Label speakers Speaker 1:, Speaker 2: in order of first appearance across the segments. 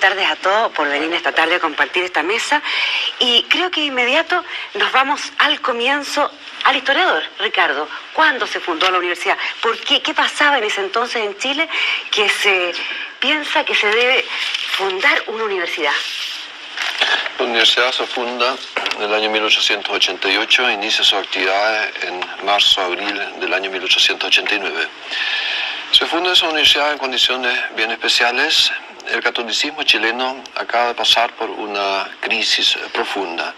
Speaker 1: tardes a todos por venir esta tarde a compartir esta mesa. Y creo que de inmediato nos vamos al comienzo, al historiador, Ricardo. ¿Cuándo se fundó la universidad? ¿Por qué? ¿Qué pasaba en ese entonces en Chile que se piensa que se debe fundar una universidad?
Speaker 2: La universidad se funda en el año 1888 e inicia sus actividades en marzo-abril del año 1889. Se funda esa universidad en condiciones bien especiales. El catolicismo chileno acaba de pasar por una crisis profunda.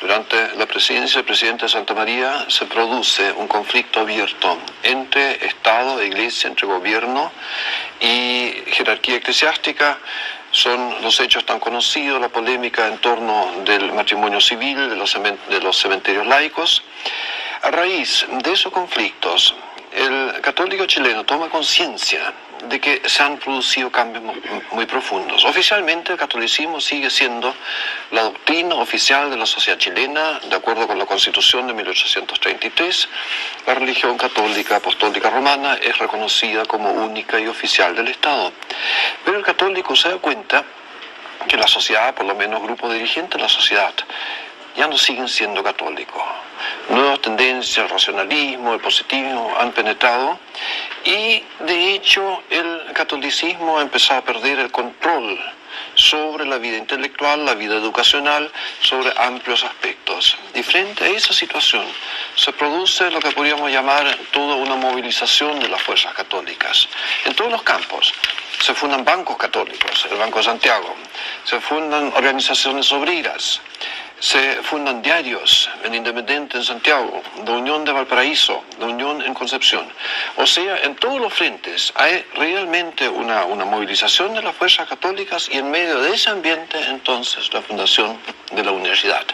Speaker 2: Durante la presidencia del presidente Santa María se produce un conflicto abierto entre Estado e Iglesia, entre gobierno y jerarquía eclesiástica. Son los hechos tan conocidos, la polémica en torno del matrimonio civil, de los cementerios laicos. A raíz de esos conflictos, el católico chileno toma conciencia de que se han producido cambios muy profundos. Oficialmente el catolicismo sigue siendo la doctrina oficial de la sociedad chilena, de acuerdo con la Constitución de 1833. La religión católica apostólica romana es reconocida como única y oficial del Estado. Pero el católico se da cuenta que la sociedad, por lo menos grupos dirigentes de la sociedad, ya no siguen siendo católicos. Nuevas tendencias, el racionalismo, el positivismo han penetrado y de hecho el catolicismo ha empezado a perder el control sobre la vida intelectual, la vida educacional, sobre amplios aspectos. Y frente a esa situación se produce lo que podríamos llamar toda una movilización de las fuerzas católicas en todos los campos. Se fundan bancos católicos, el Banco de Santiago, se fundan organizaciones obreras, se fundan diarios, el Independiente en Santiago, la Unión de Valparaíso, la Unión en Concepción. O sea, en todos los frentes hay realmente una movilización de las fuerzas católicas y en medio de ese ambiente entonces la fundación de la universidad.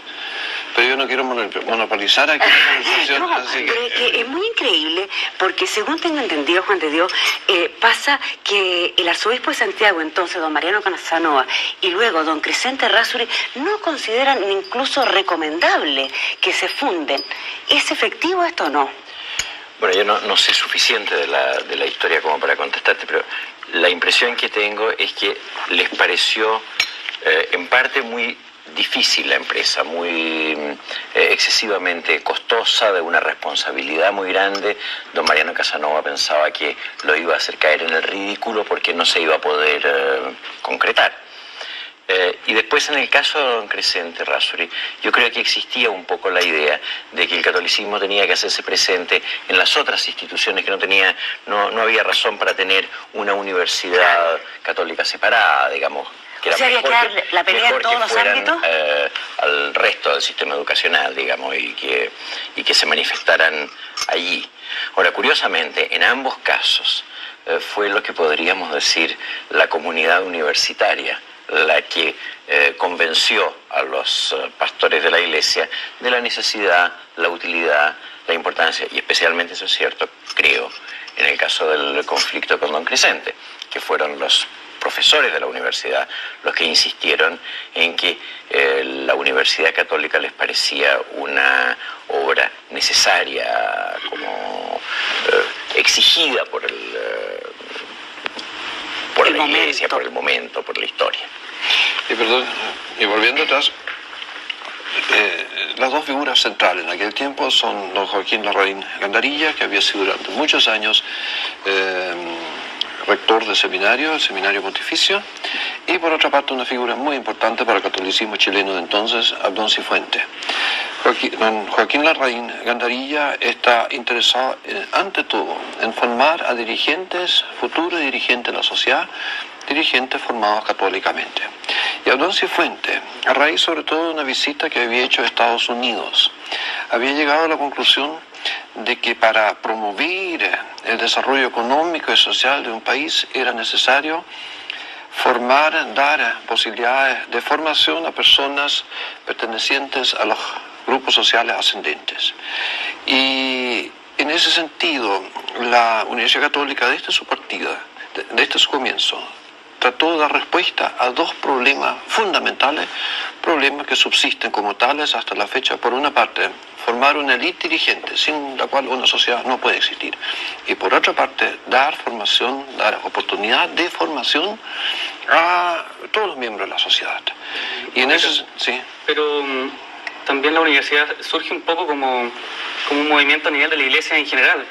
Speaker 2: Pero yo no quiero monopolizar aquí la conversación.
Speaker 1: No, así que es muy increíble porque según tengo entendido, Juan de Dios, pasa que el arzobispo de Santiago, entonces don Mariano Casanova, y luego don Crescente Errázuriz, no consideran incluso recomendable que se funden. ¿Es efectivo esto o no?
Speaker 3: Bueno, yo no sé suficiente de la historia como para contestarte, pero la impresión que tengo es que les pareció en parte muy difícil la empresa, muy excesivamente costosa, de una responsabilidad muy grande. Don Mariano Casanova pensaba que lo iba a hacer caer en el ridículo porque no se iba a poder concretar. Y después en el caso de don Crescente Errázuriz, yo creo que existía un poco la idea de que el catolicismo tenía que hacerse presente en las otras instituciones, que no había razón para tener una universidad católica separada, digamos. Que era
Speaker 1: había que dar la pelea en todos los ámbitos
Speaker 3: al resto del sistema educacional, digamos, y que se manifestaran allí. Ahora, curiosamente, en ambos casos fue lo que podríamos decir la comunidad universitaria la que convenció a los pastores de la Iglesia de la necesidad, la utilidad, la importancia, y especialmente, eso es cierto, creo, en el caso del conflicto con don Crescente, que fueron los profesores de la universidad los que insistieron en que la Universidad Católica les parecía una obra necesaria, como exigida por la Iglesia, por el momento, por la historia.
Speaker 2: Y volviendo atrás, las dos figuras centrales en aquel tiempo son don Joaquín Larraín Gandarilla, que había sido durante muchos años rector del seminario, el Seminario Pontificio, y por otra parte una figura muy importante para el catolicismo chileno de entonces, Abdón Cifuentes. Don Joaquín Larraín Gandarilla está interesado ante todo en formar a dirigentes, futuros dirigentes de la sociedad, dirigentes formados católicamente. Y Abdón Cifuentes, a raíz sobre todo de una visita que había hecho a Estados Unidos, había llegado a la conclusión de que para promover el desarrollo económico y social de un país era necesario dar posibilidades de formación a personas pertenecientes a los grupos sociales ascendentes. Y en ese sentido, la Universidad Católica, desde su partida, desde su comienzo, trató de dar respuesta a dos problemas fundamentales, problemas que subsisten como tales hasta la fecha. Por una parte, formar una élite dirigente, sin la cual una sociedad no puede existir. Y por otra parte, dar formación, dar oportunidad de formación a todos los miembros de la sociedad. Y en eso, sí.
Speaker 4: Pero también la universidad surge un poco como un movimiento a nivel de la iglesia en general.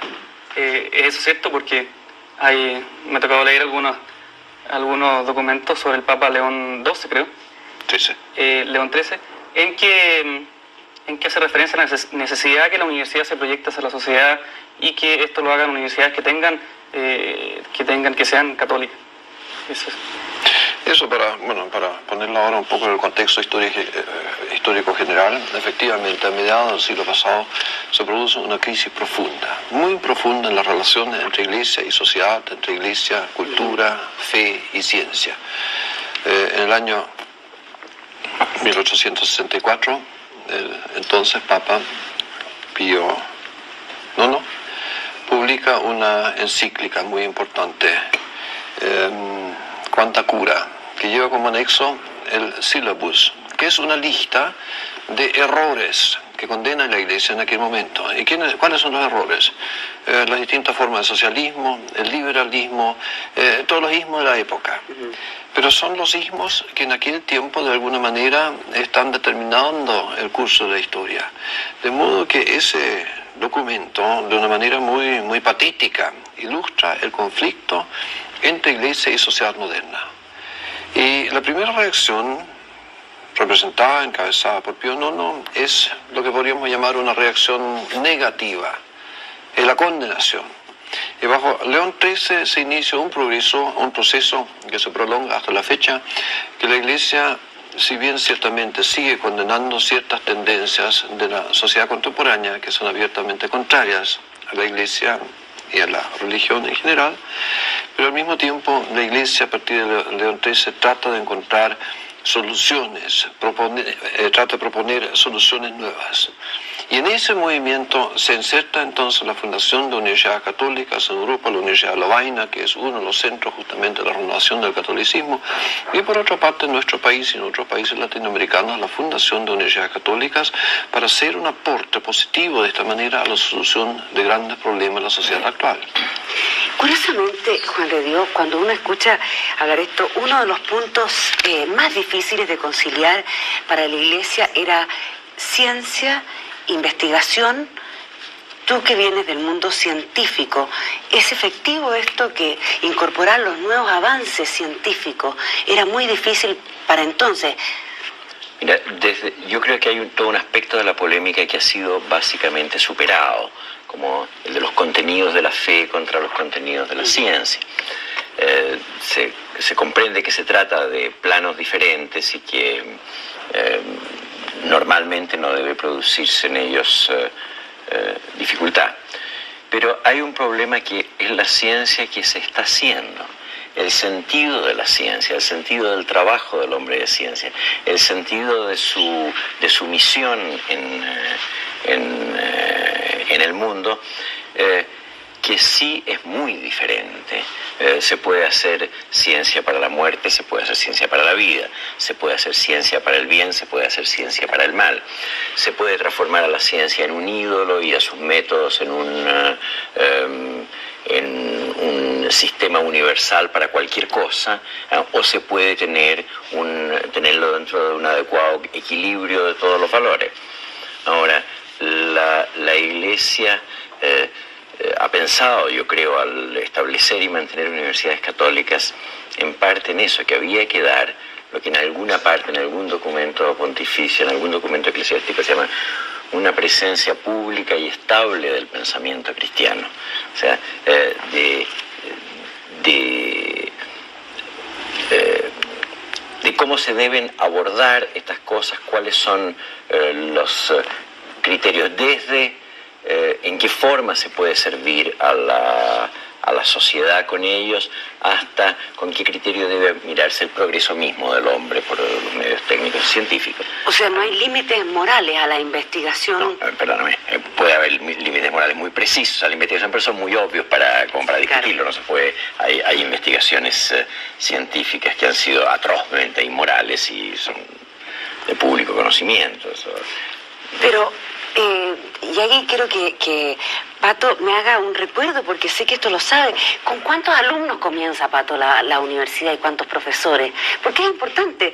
Speaker 4: ¿Es eso cierto? Porque me ha tocado leer algunos documentos sobre el Papa León XII, creo. León XIII, en que hace referencia a la necesidad de que la universidad se proyecte hacia la sociedad y que esto lo hagan universidades que sean católicas.
Speaker 2: Eso para ponerlo ahora un poco en el contexto histórico general, efectivamente a mediados del siglo pasado se produce una crisis profunda, muy profunda en las relaciones entre iglesia y sociedad, entre iglesia, cultura, fe y ciencia. En el año 1864, el entonces Papa Pío IX publica una encíclica muy importante, Quanta Cura, que lleva como anexo el Syllabus, que es una lista de errores que condena la Iglesia en aquel momento. ¿Y cuáles son los errores? Las distintas formas de socialismo, el liberalismo, todos los ismos de la época. Pero son los ismos que en aquel tiempo de alguna manera están determinando el curso de la historia. De modo que ese documento, de una manera muy, muy patética, ilustra el conflicto entre Iglesia y sociedad moderna. Y la primera reacción, representada, encabezada por Pío IX, es lo que podríamos llamar una reacción negativa, es la condenación. Y bajo León XIII se inicia un proceso que se prolonga hasta la fecha, que la Iglesia, si bien ciertamente sigue condenando ciertas tendencias de la sociedad contemporánea que son abiertamente contrarias a la Iglesia y a la religión en general, pero al mismo tiempo la Iglesia a partir de León XIII trata de encontrar soluciones, trata de proponer soluciones nuevas. Y en ese movimiento se inserta entonces la fundación de universidades católicas en Europa, la Universidad de Lovaina, que es uno de los centros justamente de la renovación del catolicismo, y por otra parte en nuestro país y en otros países latinoamericanos la fundación de universidades católicas para hacer un aporte positivo de esta manera a la solución de grandes problemas de la sociedad actual.
Speaker 1: Curiosamente, Juan de Dios, cuando uno escucha hablar esto, uno de los puntos más difíciles de conciliar para la Iglesia era ciencia, investigación. Tú que vienes del mundo científico, ¿es efectivo esto que incorporar los nuevos avances científicos era muy difícil para entonces?
Speaker 3: Mira, yo creo que hay todo un aspecto de la polémica que ha sido básicamente superado, como el de los contenidos de la fe contra los contenidos de la ciencia. Se comprende que se trata de planos diferentes y que normalmente no debe producirse en ellos dificultad. Pero hay un problema que es la ciencia que se está haciendo, el sentido de la ciencia, el sentido del trabajo del hombre de ciencia, el sentido de su misión en el mundo, que sí es muy diferente. Se puede hacer ciencia para la muerte, se puede hacer ciencia para la vida, se puede hacer ciencia para el bien, se puede hacer ciencia para el mal. Se puede transformar a la ciencia en un ídolo y a sus métodos en un sistema universal para cualquier cosa, o se puede tenerlo dentro de un adecuado equilibrio de todos los valores. Ahora, la Iglesia ha pensado, yo creo, al establecer y mantener universidades católicas, en parte en eso, que había que dar lo que en alguna parte, en algún documento pontificio, en algún documento eclesiástico se llama una presencia pública y estable del pensamiento cristiano. O sea, de cómo se deben abordar estas cosas, cuáles son los criterios, desde en qué forma se puede servir a la sociedad con ellos, hasta con qué criterio debe mirarse el progreso mismo del hombre por los medios técnicos y científicos.
Speaker 1: O sea, no hay límites morales a la investigación.
Speaker 3: No, perdóname, puede haber límites morales muy precisos a la investigación, pero son muy obvios para discutirlo. Claro. No se puede. Hay investigaciones científicas que han sido atrozmente inmorales y son de público conocimiento. Eso.
Speaker 1: Pero Y ahí quiero que Pato me haga un recuerdo, porque sé que esto lo sabe. ¿Con cuántos alumnos comienza, Pato, la universidad y cuántos profesores? Porque es importante.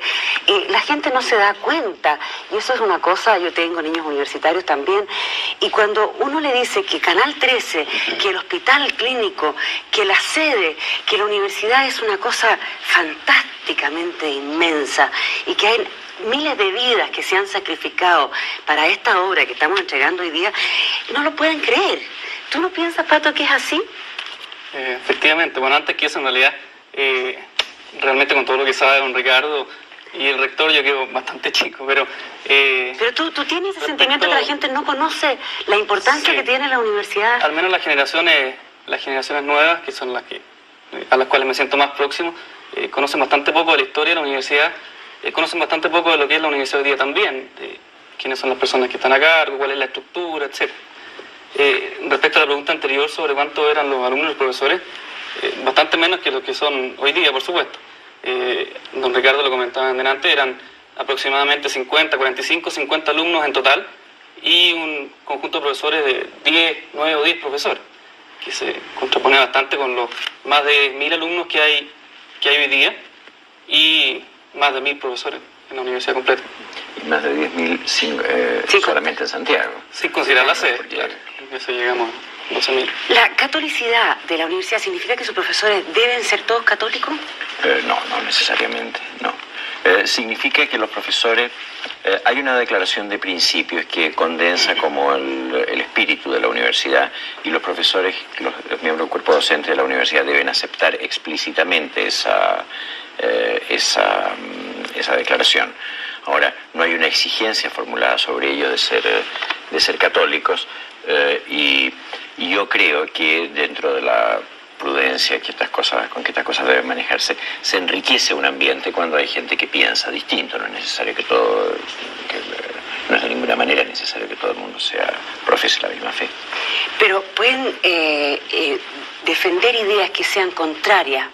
Speaker 1: La gente no se da cuenta. Y eso es una cosa, yo tengo niños universitarios también. Y cuando uno le dice que Canal 13, que el hospital clínico, que la sede, que la universidad es una cosa fantásticamente inmensa y que hay miles de vidas que se han sacrificado para esta obra que estamos entregando hoy día, no lo pueden creer. ¿Tú no piensas, Pato, que es así?
Speaker 4: Efectivamente, bueno, antes que eso, en realidad, realmente con todo lo que sabe don Ricardo y el rector, yo quedo bastante chico, pero...
Speaker 1: Pero tú tienes ese sentimiento que la gente no conoce la importancia que tiene la universidad.
Speaker 4: Al menos las generaciones nuevas, que son a las cuales me siento más próximo, conocen bastante poco de la historia de la universidad, conocen bastante poco de lo que es la universidad hoy día también, de quiénes son las personas que están a cargo, cuál es la estructura, etc. Respecto a la pregunta anterior sobre cuántos eran los alumnos y los profesores, bastante menos que los que son hoy día, por supuesto. Don Ricardo lo comentaba delante, eran aproximadamente 50 alumnos en total y un conjunto de profesores de 9 o 10 profesores, que se contrapone bastante con los más de 1000 alumnos que hay hoy día y más de 1000 profesores en la universidad completa.
Speaker 3: Y más de 10.000 solamente en Santiago.
Speaker 4: Sin considerar la sede,
Speaker 3: Claro.
Speaker 4: Eso llegamos a 12.000.
Speaker 1: ¿La catolicidad de la universidad significa que sus profesores deben ser todos católicos?
Speaker 3: No necesariamente, no. Significa que los profesores, hay una declaración de principios que condensa como el espíritu de la universidad, y los profesores, los miembros del cuerpo docente de la universidad deben aceptar explícitamente esa declaración. Ahora, no hay una exigencia formulada sobre ellos de ser católicos, y yo creo que dentro de la prudencia con que estas cosas deben manejarse, se enriquece un ambiente cuando hay gente que piensa distinto. No es necesario no es de ninguna manera necesario que todo el mundo profese la misma fe.
Speaker 1: Pero pueden defender ideas que sean contrarias,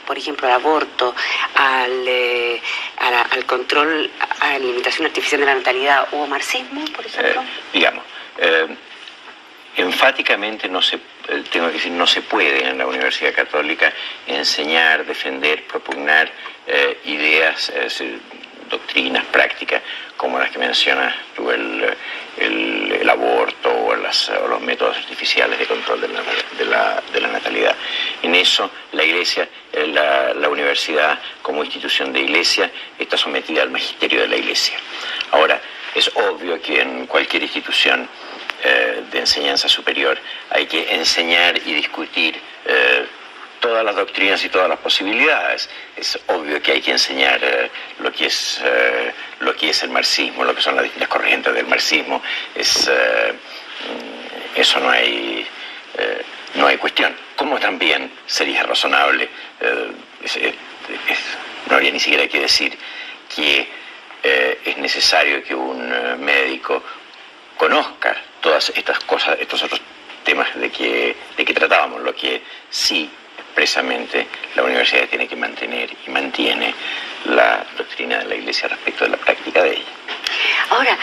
Speaker 1: por ejemplo, al aborto, al control, a la limitación artificial de la natalidad o marxismo, por ejemplo.
Speaker 3: Enfáticamente tengo que decir, no se puede en la Universidad Católica enseñar, defender, propugnar ideas, doctrinas, prácticas como las que mencionas tú, el aborto o los métodos artificiales de control de la natalidad. En eso la Iglesia, la universidad como institución de Iglesia está sometida al magisterio de la Iglesia. Ahora, es obvio que en cualquier institución de enseñanza superior hay que enseñar y discutir todas las doctrinas y todas las posibilidades. Es obvio que hay que enseñar lo que es el marxismo, lo que son las distintas corrientes del marxismo. Eso no hay cuestión. Como también sería razonable, no habría ni siquiera que decir que es necesario que un médico conozca todas estas cosas, estos otros temas de que tratábamos, lo que sí expresamente la universidad tiene que mantener y mantiene la doctrina de la Iglesia respecto de la práctica de ella.
Speaker 1: Ahora,